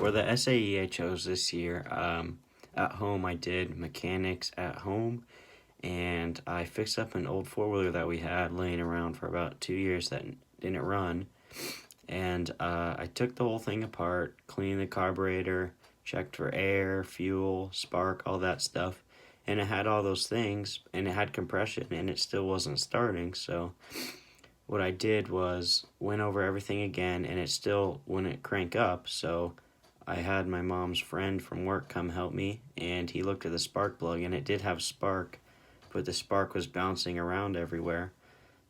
For the SAE I chose this year, at home I did mechanics at home, and I fixed up an old four-wheeler that we had laying around for about 2 years that didn't run. And I took the whole thing apart, cleaned the carburetor, checked for air, fuel, spark, all that stuff. And it had all those things, and it had compression, and it still wasn't starting. So what I did was went over everything again, and it still wouldn't crank up. So I had my mom's friend from work come help me, and he looked at the spark plug, and it did have spark, but the spark was bouncing around everywhere.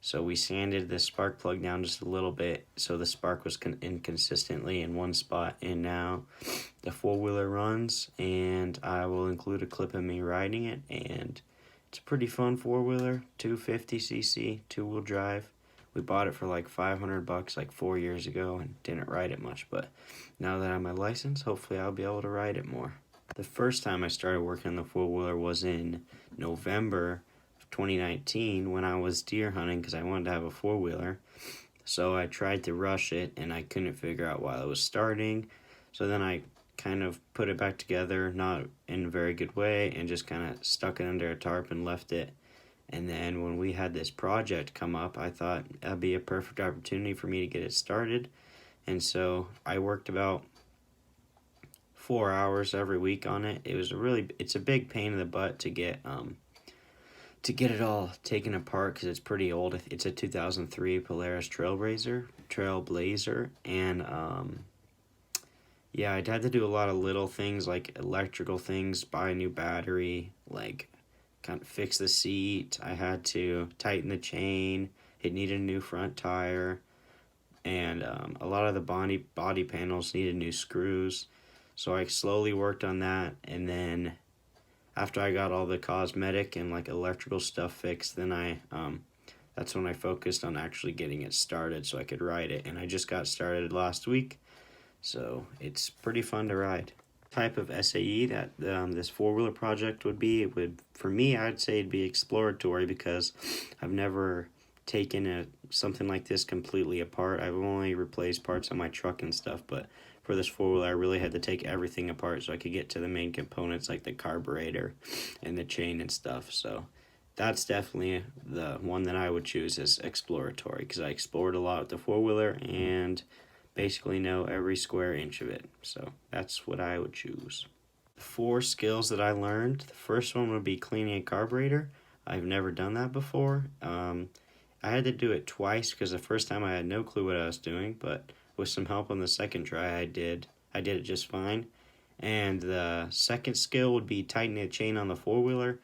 So we sanded the spark plug down just a little bit so the spark was inconsistently in one spot, and now the four-wheeler runs, and I will include a clip of me riding it, and it's a pretty fun four-wheeler, 250cc, two-wheel drive. We bought it for like $500 like 4 years ago and didn't ride it much, but now that I have my license, hopefully I'll be able to ride it more. The first time I started working on the four-wheeler was in November 2019 when I was deer hunting because I wanted to have a four-wheeler. So I tried to rush it and I couldn't figure out why it was starting. So then I kind of put it back together, not in a very good way, and just kind of stuck it under a tarp and left it. And then when we had this project come up, I thought that'd be a perfect opportunity for me to get it started. And so I worked about 4 hours every week on it. It's a big pain in the butt to get it all taken apart because it's pretty old. It's a 2003 Polaris Trailblazer, and yeah, I'd had to do a lot of little things like electrical things, buy a new battery, like kind of fix the seat. I had to tighten the chain. It needed a new front tire, and a lot of the body panels needed new screws. So I slowly worked on that, and then after I got all the cosmetic and like electrical stuff fixed, then that's when I focused on actually getting it started so I could ride it. And I just got started last week, so it's pretty fun to ride. Type of SAE that this four-wheeler project for me, I'd say it'd be exploratory because I've never taken something like this completely apart. I've only replaced parts on my truck and stuff, but for this four-wheeler I really had to take everything apart so I could get to the main components like the carburetor and the chain and stuff. So that's definitely the one that I would choose as exploratory because I explored a lot with the four-wheeler and basically know every square inch of it. So that's what I would choose. 4 skills that I learned. The first one would be cleaning a carburetor. I've never done that before. I had to do it twice because the first time I had no clue what I was doing, but with some help on the second try I did it just fine. And the second skill would be tightening the chain on the four-wheeler.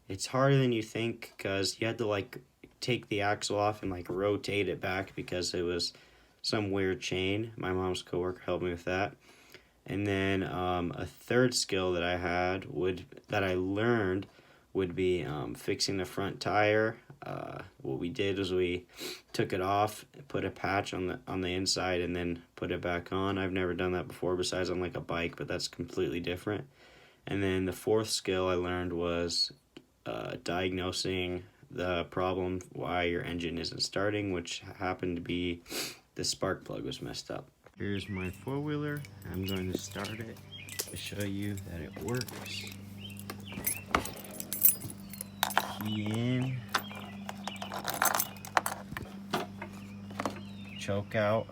It's harder than you think because you had to like take the axle off and like rotate it back because it was some weird chain. My mom's coworker helped me with that. And then a third skill that I learned would be fixing the front tire. What we did is we took it off, put a patch on the inside, and then put it back on. I've never done that before besides on like a bike, but that's completely different. And then the fourth skill I learned was diagnosing the problem why your engine isn't starting, which happened to be the spark plug was messed up. Here's my four-wheeler. I'm going to start it to show you that it works. Key in. Choke out.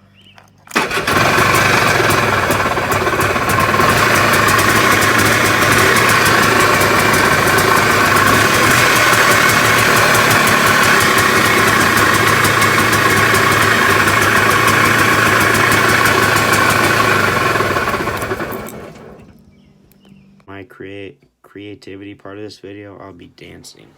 My creativity part of this video, I'll be dancing.